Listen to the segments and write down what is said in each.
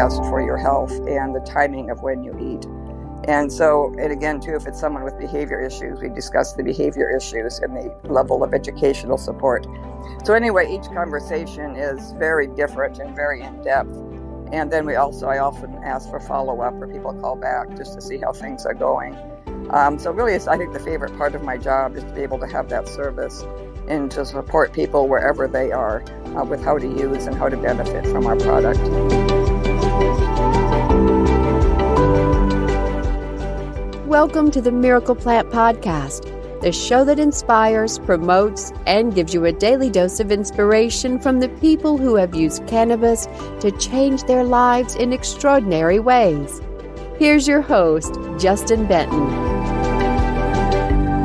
best for your health and the timing of when you eat. And so, and again, too, if it's someone with behavior issues, we discuss the behavior issues and the level of educational support. So anyway, each conversation is very different and very in-depth. And then I often ask for follow-up, or people call back just to see how things are going. So really, I think the favorite part of my job is to be able to have that service and to support people wherever they are with how to use and how to benefit from our product. Welcome to the Miracle Plant Podcast, the show that inspires, promotes, and gives you a daily dose of inspiration from the people who have used cannabis to change their lives in extraordinary ways. Here's your host, Justin Benton.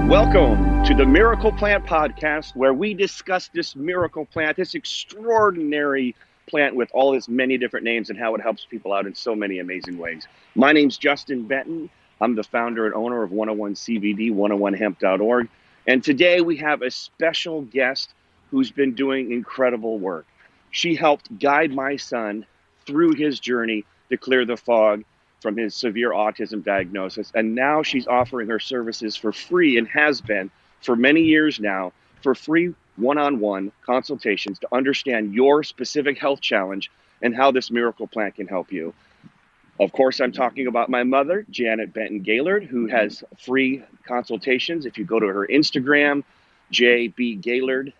Welcome to the Miracle Plant Podcast, where we discuss this miracle plant, this extraordinary plant with all its many different names and how it helps people out in so many amazing ways. My name's Justin Benton. I'm the founder and owner of 101 CBD, 101hemp.org. And today we have a special guest who's been doing incredible work. She helped guide my son through his journey to clear the fog from his severe autism diagnosis. And now she's offering her services for free, and has been for many years now, for free one-on-one consultations to understand your specific health challenge and how this miracle plant can help you. Of course, I'm talking about my mother, Janet Benton Gaillard, who has free consultations. If you go to her Instagram, JB Gaillard,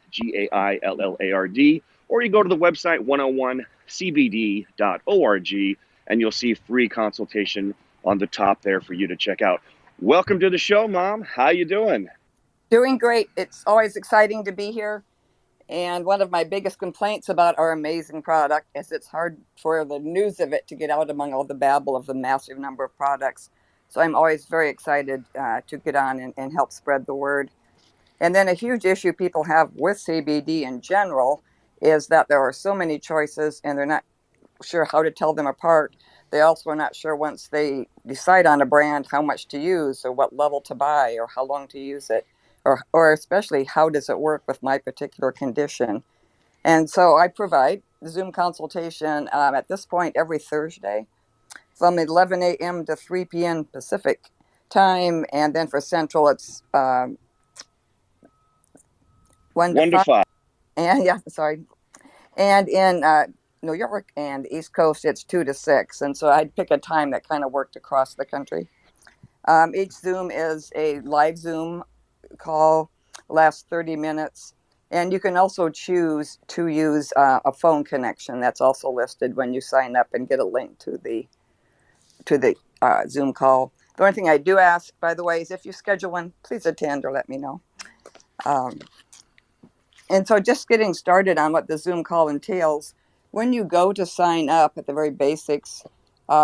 or you go to the website 101cbd.org, and you'll see free consultation on the top there for you to check out. Welcome to the show, Mom. How you doing? Doing great. It's always exciting to be here. And one of my biggest complaints about our amazing product is it's hard for the news of it to get out among all the babble of the massive number of products. So I'm always very excited to get on and help spread the word. And then a huge issue people have with CBD in general is that there are so many choices and they're not sure how to tell them apart. They also are not sure, once they decide on a brand, how much to use or what level to buy or how long to use it. Or especially, how does it work with my particular condition? And so I provide Zoom consultation at this point every Thursday from 11 a.m. to 3 p.m. Pacific time. And then for Central, it's 1 to 5. And And in New York and East Coast, it's 2 to 6. And so I'd pick a time that kind of worked across the country. Each Zoom is a live Zoom call, lasts 30 minutes, and you can also choose to use a phone connection. That's also listed when you sign up and get a link to the Zoom call. The only thing I do ask, by the way, is if you schedule one, please attend or let me know. And so just getting started on what the Zoom call entails, when you go to sign up at the very basics,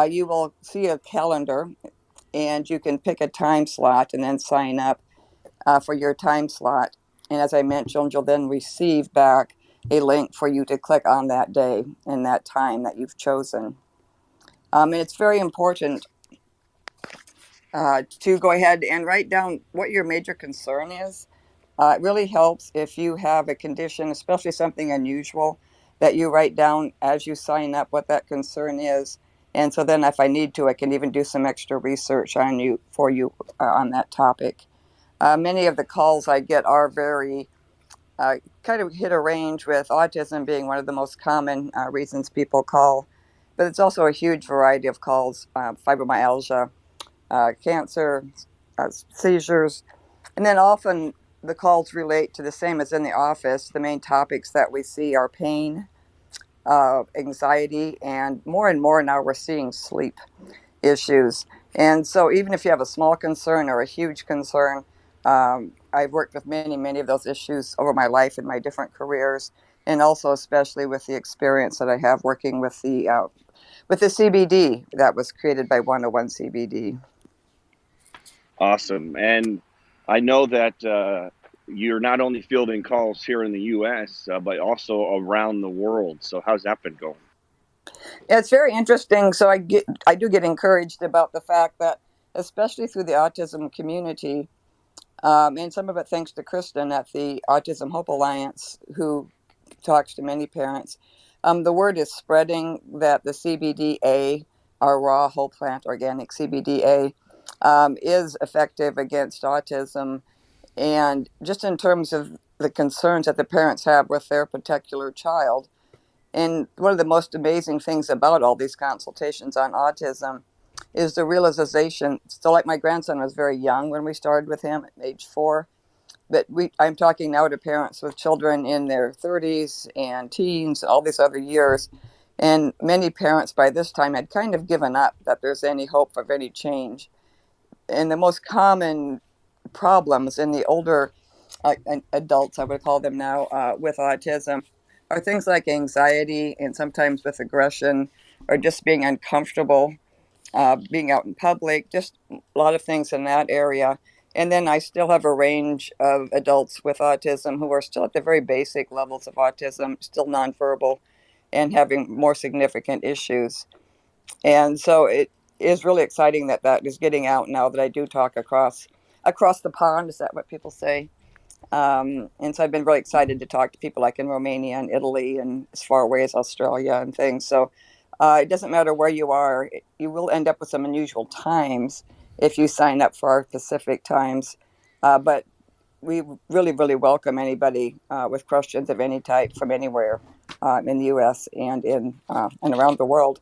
you will see a calendar, and you can pick a time slot and then sign up for your time slot. And as I mentioned, you'll then receive back a link for you to click on that day and that time that you've chosen. And it's very important to go ahead and write down what your major concern is. It really helps if you have a condition, especially something unusual, that you write down as you sign up what that concern is. And so then if I need to, I can even do some extra research on you on that topic. Many of the calls I get are very kind of hit a range, with autism being one of the most common reasons people call. But it's also a huge variety of calls, fibromyalgia, cancer, seizures. And then often the calls relate to the same as in the office. The main topics that we see are pain, anxiety, and more now we're seeing sleep issues. And so even if you have a small concern or a huge concern, I've worked with many of those issues over my life in my different careers, and also especially with the experience that I have working with the CBD that was created by 101 CBD. Awesome. And I know that you're not only fielding calls here in the U.S., but also around the world. So how's that been going? It's very interesting. So I do get encouraged about the fact that, especially through the autism community, and some of it thanks to Kristen at the Autism Hope Alliance, who talks to many parents, The word is spreading that the CBDA, our raw whole plant organic CBDA, is effective against autism. And just in terms of the concerns that the parents have with their particular child, and one of the most amazing things about all these consultations on autism is the realization. So, like my grandson was very young when we started with him at age 4, but I'm talking now to parents with children in their 30s and teens, all these other years. And many parents by this time had kind of given up that there's any hope of any change. And the most common problems in the older adults, I would call them now, with autism are things like anxiety and sometimes with aggression or just being uncomfortable, being out in public, just a lot of things in that area. And then I still have a range of adults with autism who are still at the very basic levels of autism, still nonverbal, and having more significant issues. And so it is really exciting that that is getting out now that I do talk across the pond. Is that what people say? And so I've been really excited to talk to people like in Romania and Italy and as far away as Australia and things. So it doesn't matter where you are, you will end up with some unusual times if you sign up for our Pacific times. But we really, really welcome anybody with questions of any type from anywhere in the U.S. and around the world.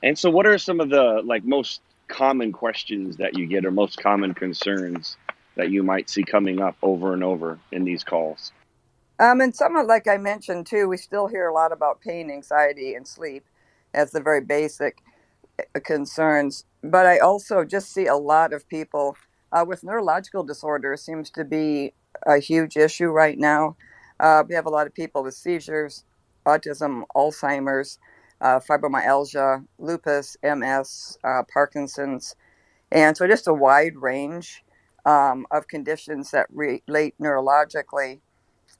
And so, what are some of the most common questions that you get, or most common concerns that you might see coming up over and over in these calls? And somewhat like I mentioned too, we still hear a lot about pain, anxiety, and sleep as the very basic concerns. But I also just see a lot of people with neurological disorders seems to be a huge issue right now. We have a lot of people with seizures, autism, Alzheimer's, fibromyalgia, lupus, MS, Parkinson's, and so just a wide range of conditions that relate neurologically,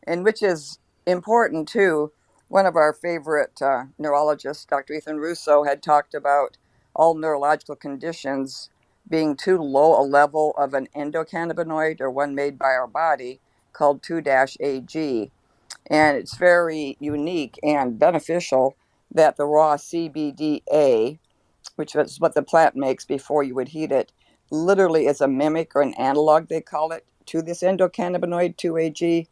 and which is important too. One of our favorite neurologists, Dr. Ethan Russo, had talked about all neurological conditions being too low a level of an endocannabinoid, or one made by our body, called 2-AG. And it's very unique and beneficial that the raw CBDA, which is what the plant makes before you would heat it, literally is a mimic or an analog, they call it, to this endocannabinoid 2-AG.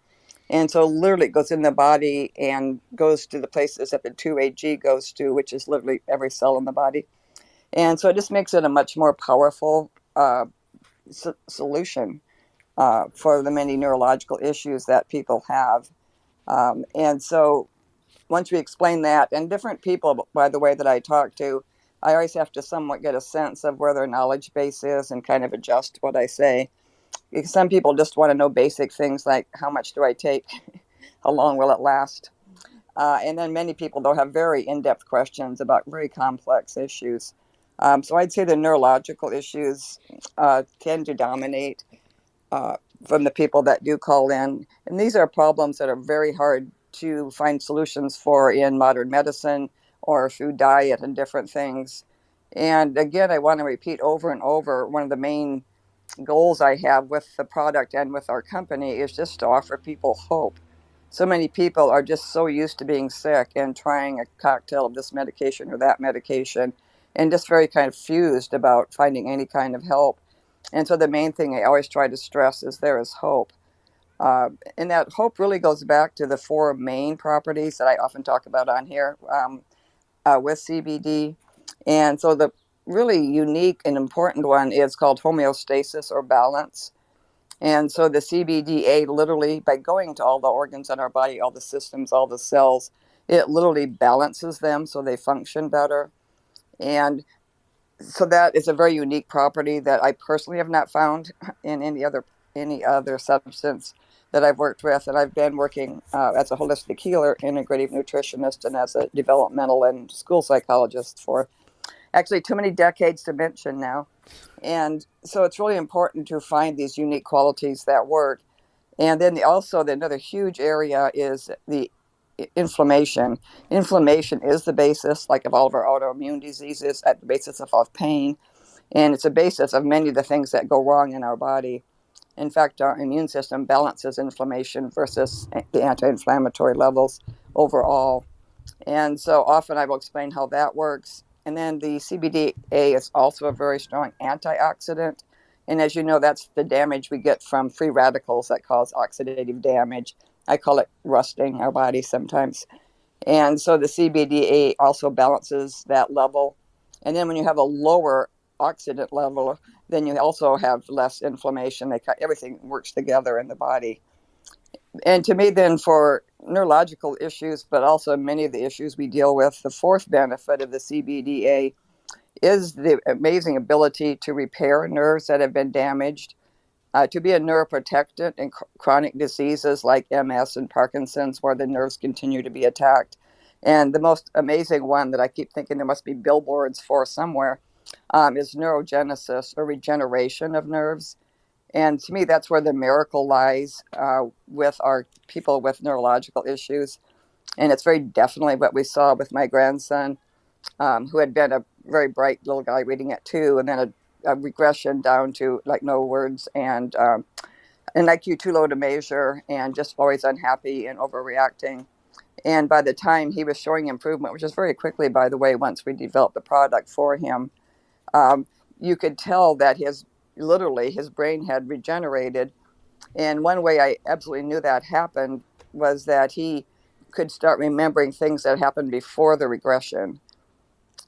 And so literally it goes in the body and goes to the places that the 2-AG goes to, which is literally every cell in the body. And so it just makes it a much more powerful solution for the many neurological issues that people have. And so once we explain that, and different people, by the way, that I talk to, I always have to somewhat get a sense of where their knowledge base is and kind of adjust what I say. Because some people just want to know basic things like how much do I take, how long will it last? And then many people, though, have very in-depth questions about very complex issues. So I'd say the neurological issues tend to dominate from the people that do call in. And these are problems that are very hard to find solutions for in modern medicine or through diet and different things. And again, I want to repeat over and over, one of the main goals I have with the product and with our company is just to offer people hope. So many people are just so used to being sick and trying a cocktail of this medication or that medication and just very kind of fused about finding any kind of help. And so the main thing I always try to stress is there is hope. And that hope really goes back to the 4 main properties that I often talk about on here with CBD. And so the really unique and important one is called homeostasis, or balance. And so the CBDA, literally, by going to all the organs in our body, all the systems, all the cells, it literally balances them so they function better. And so that is a very unique property that I personally have not found in any other substance that I've worked with. And I've been working as a holistic healer, integrative nutritionist, and as a developmental and school psychologist for actually too many decades to mention now. And so it's really important to find these unique qualities that work. And then also another huge area is the inflammation. Inflammation is the basis, like of all of our autoimmune diseases, at the basis of pain. And it's a basis of many of the things that go wrong in our body. In fact, our immune system balances inflammation versus the anti-inflammatory levels overall. And so often I will explain how that works. And then the CBDA is also a very strong antioxidant. And as you know, that's the damage we get from free radicals that cause oxidative damage. I call it rusting our body sometimes. And so the CBDA also balances that level. And then when you have a lower oxidant level, then you also have less inflammation. Everything works together in the body. And to me, then, for neurological issues, but also many of the issues we deal with, the fourth benefit of the CBDA is the amazing ability to repair nerves that have been damaged, to be a neuroprotectant in chronic diseases like MS and Parkinson's, where the nerves continue to be attacked. And the most amazing one that I keep thinking there must be billboards for somewhere is neurogenesis, or regeneration of nerves. And to me, that's where the miracle lies with our people with neurological issues. And it's very definitely what we saw with my grandson, who had been a very bright little guy reading at 2, and then a regression down to like no words, and an IQ too low to measure, and just always unhappy and overreacting. And by the time he was showing improvement, which is very quickly, by the way, once we developed the product for him, um, you could tell that his brain had regenerated. And one way I absolutely knew that happened was that he could start remembering things that happened before the regression.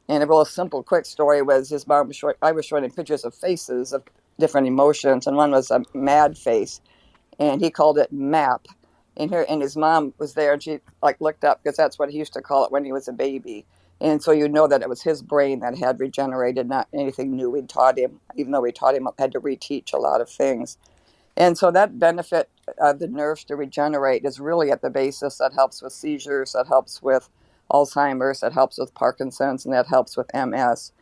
And a real simple, quick story was his mom I was showing him pictures of faces of different emotions, and one was a mad face, and he called it MAP. And his mom was there, and she like looked up because that's what he used to call it when he was a baby. And so you know that it was his brain that had regenerated, not anything new we'd taught him, even though we taught him, had to reteach a lot of things. And so that benefit of the nerves to regenerate is really at the basis. That helps with seizures, that helps with Alzheimer's, that helps with Parkinson's, and that helps with MS.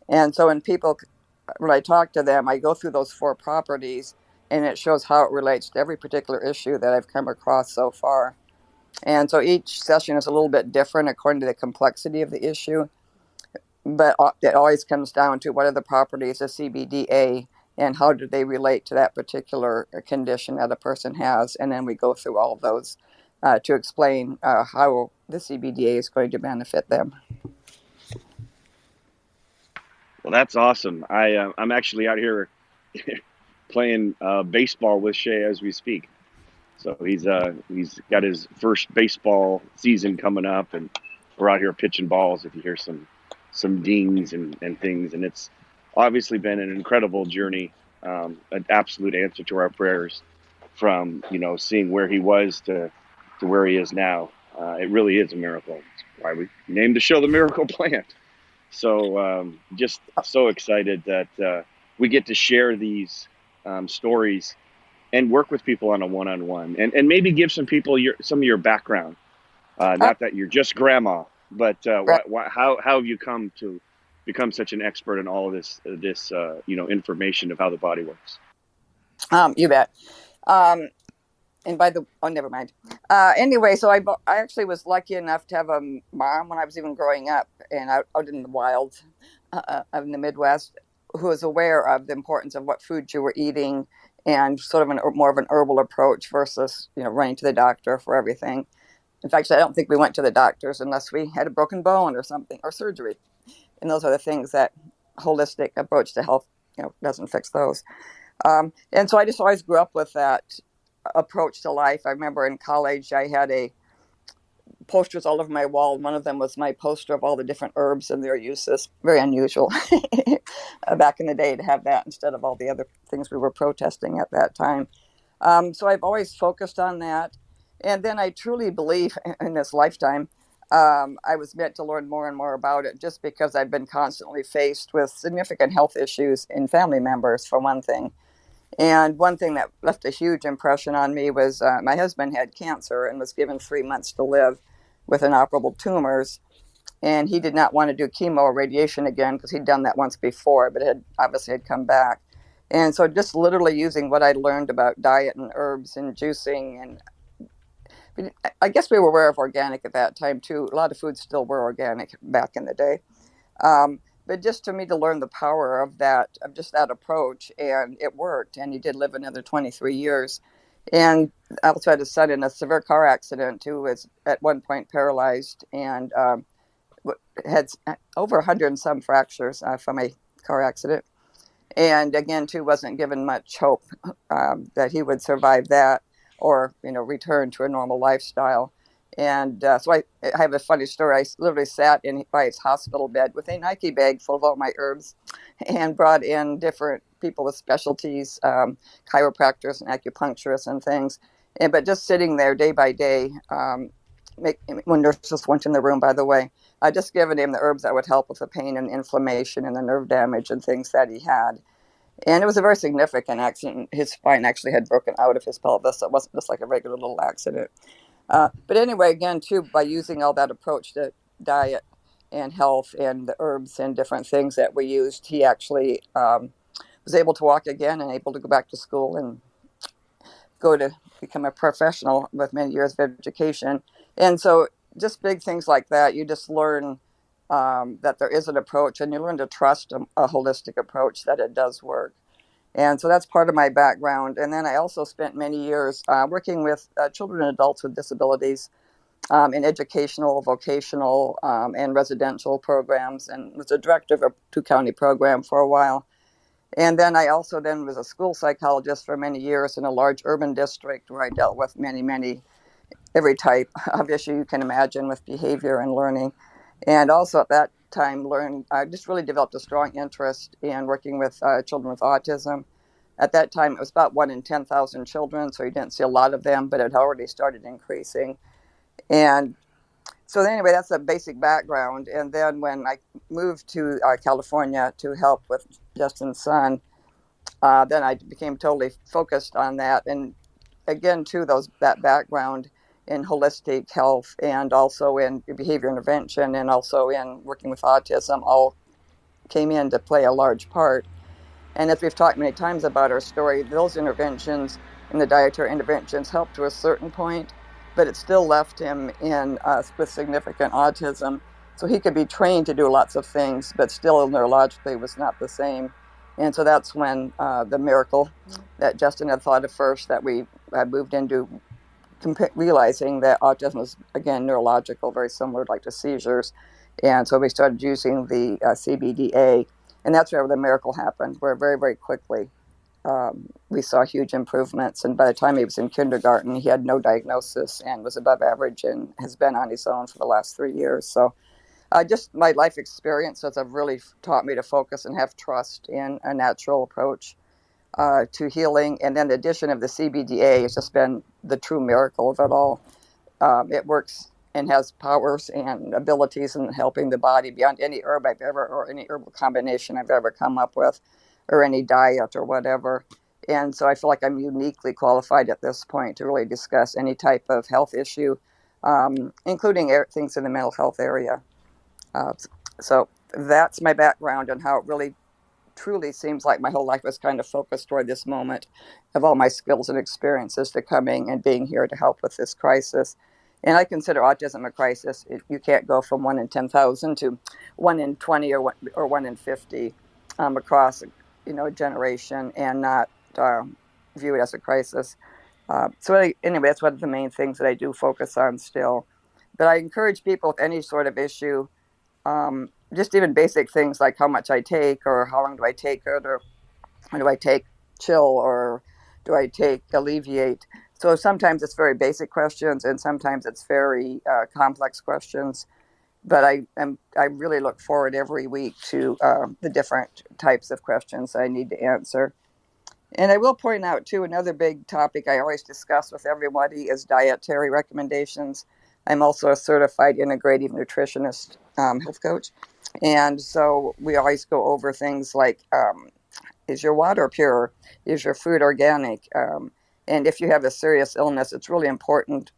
And so when I talk to them, I go through those 4 properties, and it shows how it relates to every particular issue that I've come across so far. And so each session is a little bit different according to the complexity of the issue. But it always comes down to what are the properties of CBDA and how do they relate to that particular condition that a person has. And then we go through all of those to explain how the CBDA is going to benefit them. Well, that's awesome. I'm actually out here playing baseball with Shay as we speak. So he's got his first baseball season coming up, and we're out here pitching balls. If you hear some dings and things, and it's obviously been an incredible journey, an absolute answer to our prayers, from seeing where he was to where he is now. It really is a miracle. That's why we named the show The Miracle Plant. So just so excited that we get to share these stories and work with people on a one-on-one, and maybe give some people some of your background. Not that you're just grandma, but Right. how have you come to become such an expert in all of this information of how the body works? You bet. And never mind. Anyway, so I actually was lucky enough to have a mom when I was even growing up and out in the wild in the Midwest, who was aware of the importance of what foods you were eating, and sort of more of an herbal approach versus running to the doctor for everything. In fact, I don't think we went to the doctors unless we had a broken bone or something, or surgery. And those are the things that holistic approach to health doesn't fix those. And so I just always grew up with that approach to life. I remember in college I had posters all over my wall, and one of them was my poster of all the different herbs and their uses. Very unusual back in the day to have that instead of all the other things we were protesting at that time. So I've always focused on that. And then I truly believe in this lifetime, I was meant to learn more and more about it, just because I've been constantly faced with significant health issues in family members, for one thing. And one thing that left a huge impression on me was my husband had cancer and was given 3 months to live with inoperable tumors. And he did not want to do chemo or radiation again because he'd done that once before, but it had obviously come back. And so just literally using what I learned about diet and herbs and juicing, and I guess we were aware of organic at that time too. A lot of foods still were organic back in the day. but just to me to learn the power of that, of just that approach, and it worked. And he did live another 23 years. And I also had a son in a severe car accident who was at one point paralyzed and had over 100 and some fractures from a car accident. And again, too, wasn't given much hope that he would survive that or, return to a normal lifestyle. And so I have a funny story. I literally sat by his hospital bed with a Nike bag full of all my herbs and brought in different people with specialties, chiropractors and acupuncturists and things. But just sitting there day by day, when nurses went in the room, by the way, I just given him the herbs that would help with the pain and inflammation and the nerve damage and things that he had. And it was a very significant accident. His spine actually had broken out of his pelvis. So it wasn't just like a regular little accident. But anyway, again, too, by using all that approach to diet and health and the herbs and different things that we used, he actually was able to walk again and able to go back to school and go to become a professional with many years of education. And so just big things like that, you just learn that there is an approach, and you learn to trust a holistic approach, that it does work. And so that's part of my background. And then I also spent many years working with children and adults with disabilities in educational, vocational, and residential programs, and was a director of a 2-county program for a while. And then I also then was a school psychologist for many years in a large urban district where I dealt with many, every type of issue you can imagine with behavior and learning. And also at that time I just really developed a strong interest in working with children with autism. At that time, it was about 1 in 10,000 children, so you didn't see a lot of them, but it already started increasing. And so anyway, that's a basic background. And then when I moved to California to help with Justin's son, then I became totally focused on that. And again, too, that background in holistic health and also in behavior intervention and also in working with autism all came in to play a large part. And as we've talked many times about our story, those interventions and the dietary interventions helped to a certain point, but it still left him with significant autism. So he could be trained to do lots of things, but still neurologically was not the same. And so that's when the miracle that Justin had thought of first, that we had moved into realizing that autism was, again, neurological, very similar like to seizures. And so we started using the CBDA. And that's where the miracle happened, where very, very quickly we saw huge improvements. And by the time he was in kindergarten, he had no diagnosis and was above average and has been on his own for the last 3 years. So just my life experiences have really taught me to focus and have trust in a natural approach to healing. And then the addition of the CBDA has just been the true miracle of it all. It works and has powers and abilities in helping the body beyond any herb or any herbal combination I've ever come up with, or any diet or whatever. And so I feel like I'm uniquely qualified at this point to really discuss any type of health issue, including things in the mental health area. So that's my background and how it really truly seems like my whole life was kind of focused toward this moment of all my skills and experiences to coming and being here to help with this crisis. And I consider autism a crisis. You can't go from 1 in 10,000 to 1 in 20 or 1 in 50 across a generation and not view it as a crisis. Anyway, that's one of the main things that I do focus on still. But I encourage people with any sort of issue, just even basic things like how much I take or how long do I take it or do I take chill or do I take alleviate. So sometimes it's very basic questions and sometimes it's very complex questions. But I really look forward every week to the different types of questions I need to answer. And I will point out, too, another big topic I always discuss with everybody is dietary recommendations. I'm also a certified integrative nutritionist health coach. And so we always go over things like, is your water pure? Is your food organic? And if you have a serious illness, it's really important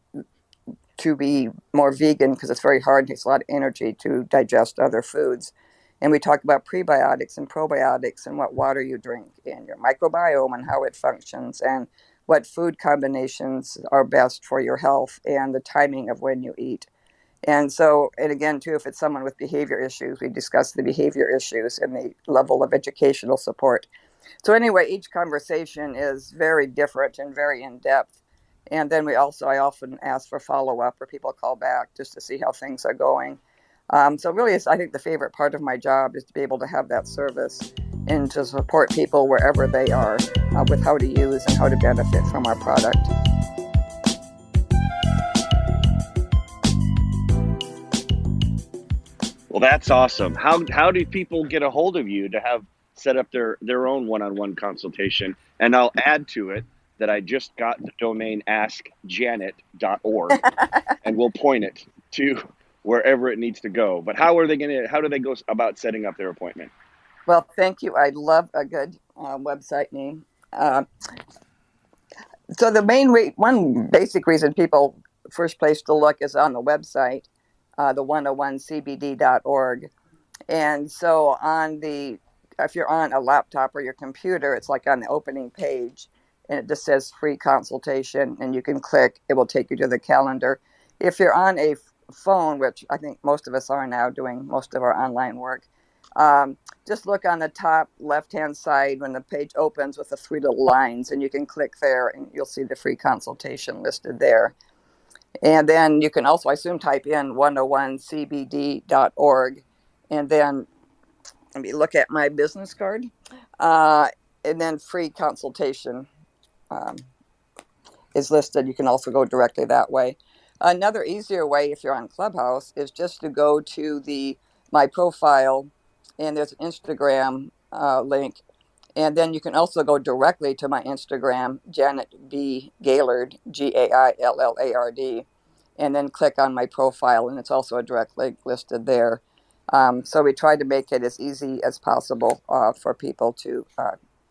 to be more vegan because it's very hard. It takes a lot of energy to digest other foods. And we talk about prebiotics and probiotics and what water you drink and your microbiome and how it functions and what food combinations are best for your health and the timing of when you eat. And so, and again, too, if it's someone with behavior issues, we discuss the behavior issues and the level of educational support. So anyway, each conversation is very different and very in depth. And then I often ask for follow up or people call back just to see how things are going. So really, I think the favorite part of my job is to be able to have that service and to support people wherever they are with how to use and how to benefit from our product. Well, that's awesome. How do people get a hold of you to have set up their own one-on-one consultation? And I'll add to it that I just got the domain askjanet.org, and we'll point it to wherever it needs to go. But how do they go about setting up their appointment? Well, thank you. I love a good website name. So one basic reason people first place to look is on the website, the 101cbd.org. And so if you're on a laptop or your computer, it's like on the opening page and it just says free consultation and you can click, it will take you to the calendar. If you're on a phone, which I think most of us are now doing most of our online work, just look on the top left-hand side when the page opens with the three little lines and you can click there and you'll see the free consultation listed there. And then you can also, I assume, type in 101cbd.org and then let me look at my business card. And then free consultation is listed. You can also go directly that way. Another easier way, if you're on Clubhouse, is just to go to my profile, and there's an Instagram link. And then you can also go directly to my Instagram, Janet B. Gaillard, Gaillard, and then click on my profile, and it's also a direct link listed there. So we try to make it as easy as possible for people to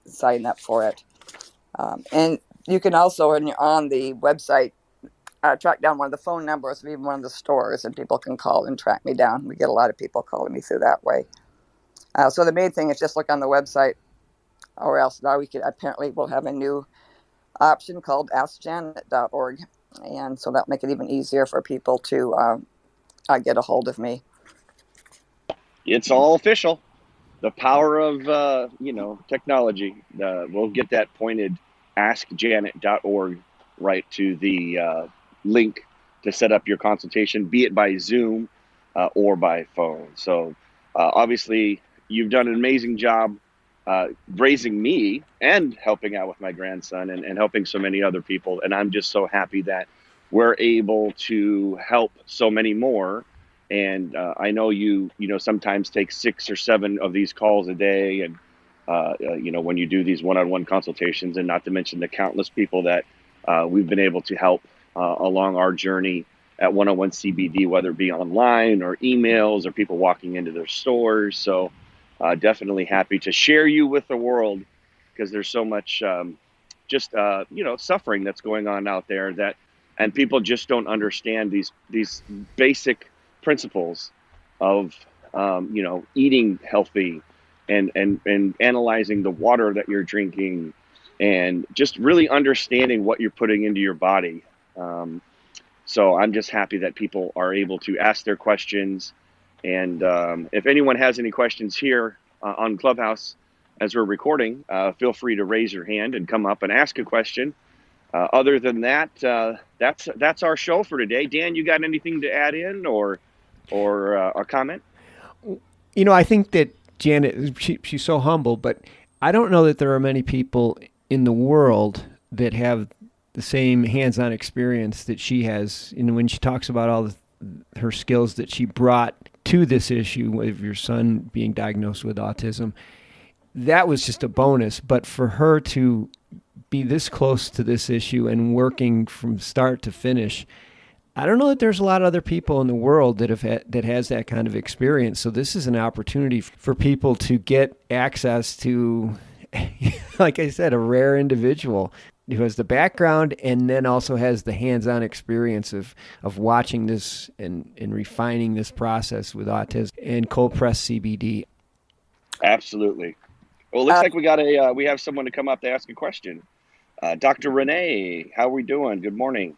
sign up for it. And you can also, when you're on the website, track down one of the phone numbers of even one of the stores, and people can call and track me down. We get a lot of people calling me through that way. So the main thing is just look on the website, or else now we'll have a new option called askjanet.org. And so that'll make it even easier for people to get a hold of me. It's all official. The power of technology. We'll get that pointed askjanet.org right to the link to set up your consultation, be it by Zoom or by phone. So obviously you've done an amazing job raising me and helping out with my grandson and helping so many other people. And I'm just so happy that we're able to help so many more. And I know you sometimes take 6 or 7 of these calls a day. And, when you do these one-on-one consultations, and not to mention the countless people that we've been able to help along our journey at 101 CBD, whether it be online or emails or people walking into their stores. So definitely happy to share you with the world, because there's so much suffering that's going on out there and people just don't understand these basic principles of eating healthy and analyzing the water that you're drinking and just really understanding what you're putting into your body. So I'm just happy that people are able to ask their questions. And if anyone has any questions here on Clubhouse as we're recording, feel free to raise your hand and come up and ask a question. Other than that, that's our show for today. Dan, you got anything to add in or a comment? I think that Janet, she's so humble, but I don't know that there are many people in the world that have the same hands-on experience that she has. When she talks about all her skills that she brought to this issue of your son being diagnosed with autism, that was just a bonus. But for her to be this close to this issue and working from start to finish, I don't know that there's a lot of other people in the world that has that kind of experience. So this is an opportunity for people to get access to, like I said, a rare individual who has the background and then also has the hands-on experience of watching this and refining this process with autism and cold press CBD. Absolutely. Well, it looks like we have someone to come up to ask a question. Dr. Renee, how are we doing? Good morning.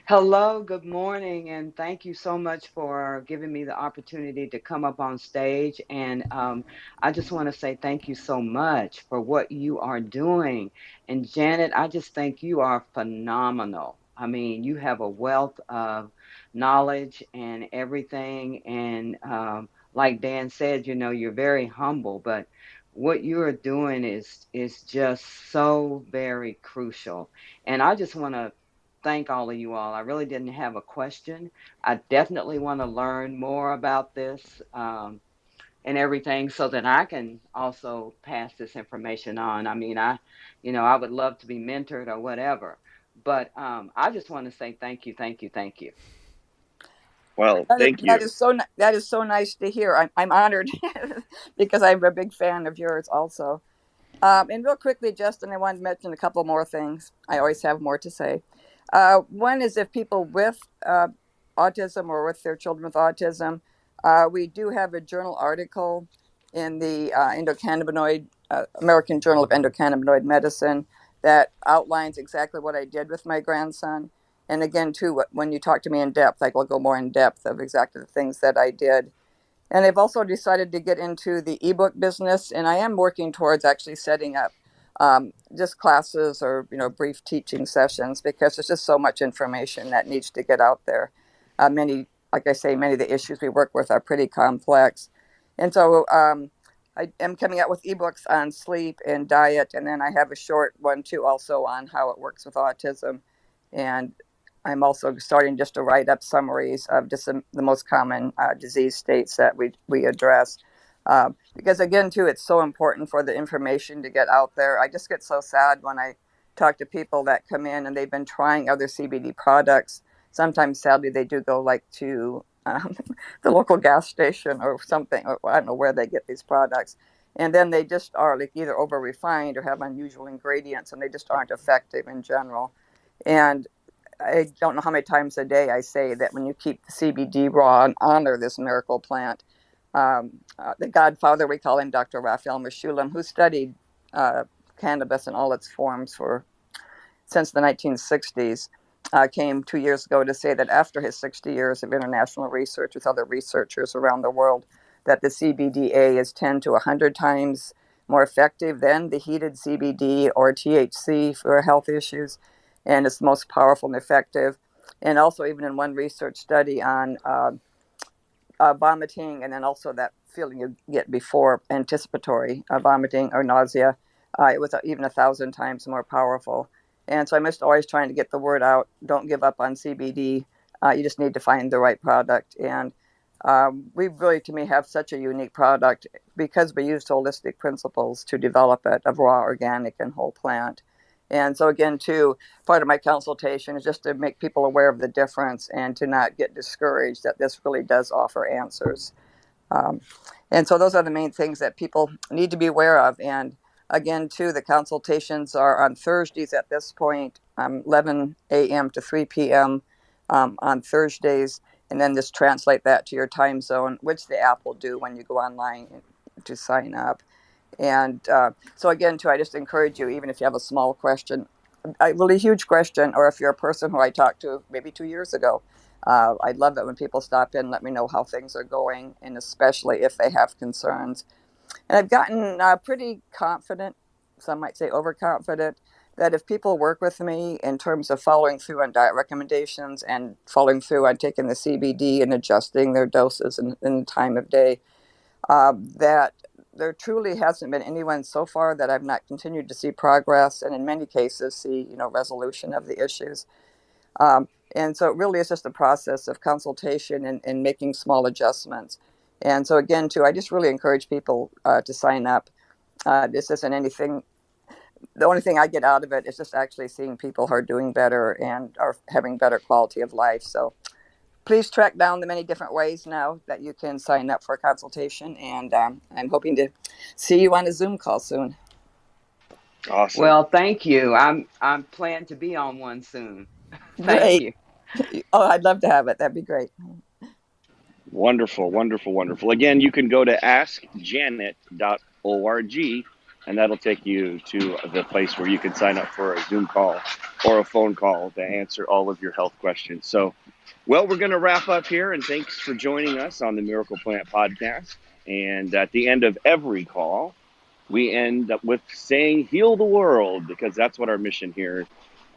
Hello, good morning, and thank you so much for giving me the opportunity to come up on stage. And I just want to say thank you so much for what you are doing. And Janet, I just think you are phenomenal. I mean, you have a wealth of knowledge and everything. And like Dan said, you're very humble, but what you are doing is just so very crucial. And I just want to thank all of you all. I really didn't have a question. I definitely want to learn more about this and everything so that I can also pass this information on. I mean, I would love to be mentored or whatever. But I just want to say thank you, thank you, thank you. Well, That is, thank that you. is so that is so nice to hear. I'm honored because I'm a big fan of yours also. And real quickly, Justin, I wanted to mention a couple more things. I always have more to say. One is if people with autism or with their children with autism, we do have a journal article in the endocannabinoid American Journal of Endocannabinoid Medicine that outlines exactly what I did with my grandson. And again, too, when you talk to me in depth, I will go more in depth of exactly the things that I did. And I've also decided to get into the ebook business, and I am working towards actually setting up just classes or brief teaching sessions because there's just so much information that needs to get out there. Like I say, many of the issues we work with are pretty complex, and so I am coming out with ebooks on sleep and diet, and then I have a short one too, also on how it works with autism, and I'm also starting just to write up summaries of just the most common disease states that we address. Because again, too, it's so important for the information to get out there. I just get so sad when I talk to people that come in and they've been trying other CBD products. Sometimes, sadly, they do go like to the local gas station or something, or I don't know where they get these products. And then they just are like either over refined or have unusual ingredients and they just aren't effective in general. And I don't know how many times a day I say that when you keep the CBD raw and honor this miracle plant, the godfather, we call him Dr. Raphael Meshulam, who studied cannabis in all its forms for since the 1960s, came 2 years ago to say that after his 60 years of international research with other researchers around the world, that the CBDA is 10 to 100 times more effective than the heated CBD or THC for health issues, and it's the most powerful and effective. And also, even in one research study on vomiting, and then also that feeling you get before anticipatory vomiting or nausea. It was even 1,000 times more powerful. And so I'm just always trying to get the word out. Don't give up on CBD. You just need to find the right product. And we really, to me, have such a unique product because we used holistic principles to develop it of raw, organic, and whole plant. And so, again, too, part of my consultation is just to make people aware of the difference and to not get discouraged that this really does offer answers. Um, and so, those are the main things that people need to be aware of. And again, too, the consultations are on Thursdays at this point, 11 a.m. to 3 p.m. On Thursdays. And then just translate that to your time zone, which the app will do when you go online to sign up. And so again, too, I just encourage you, even if you have a small question, a really huge question, or if you're a person who I talked to maybe 2 years ago, I'd love it when people stop in and let me know how things are going, and especially if they have concerns. And I've gotten pretty confident, some might say overconfident, that if people work with me in terms of following through on diet recommendations and following through on taking the CBD and adjusting their doses in the time of day, that there truly hasn't been anyone so far that I've not continued to see progress, and in many cases see resolution of the issues. And so it really is just a process of consultation and making small adjustments. And so again, too, I just really encourage people to sign up. This isn't anything. The only thing I get out of it is just actually seeing people who are doing better and are having better quality of life. So please track down the many different ways now that you can sign up for a consultation. And I'm hoping to see you on a Zoom call soon. Awesome. Well, thank you. I'm planning to be on one soon. Thank Great. you. Oh, I'd love to have it. That'd be great. Wonderful, wonderful, wonderful. Again, you can go to askjanet.org and that'll take you to the place where you can sign up for a Zoom call or a phone call to answer all of your health questions. So, well, we're going to wrap up here, and thanks for joining us on the Miracle Plant Podcast. And at the end of every call, we end up with saying, heal the world, because that's what our mission here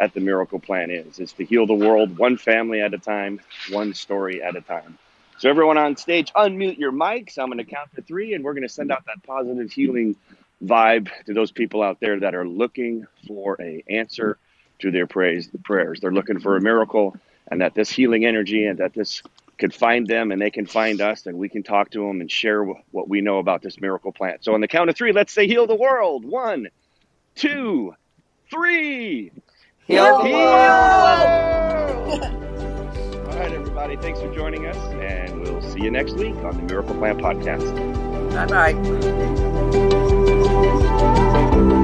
at the Miracle Plant is to heal the world one family at a time, one story at a time. So everyone on stage, unmute your mics. I'm going to count to 3, and we're going to send out that positive healing vibe to those people out there that are looking for an answer to their prayers. They're looking for a miracle, and that this healing energy and that this could find them and they can find us, and we can talk to them and share what we know about this miracle plant. So on the count of 3, let's say heal the world. 1, 2, 3. Heal the world! All right, everybody. Thanks for joining us, and we'll see you next week on the Miracle Plant Podcast. Bye-bye.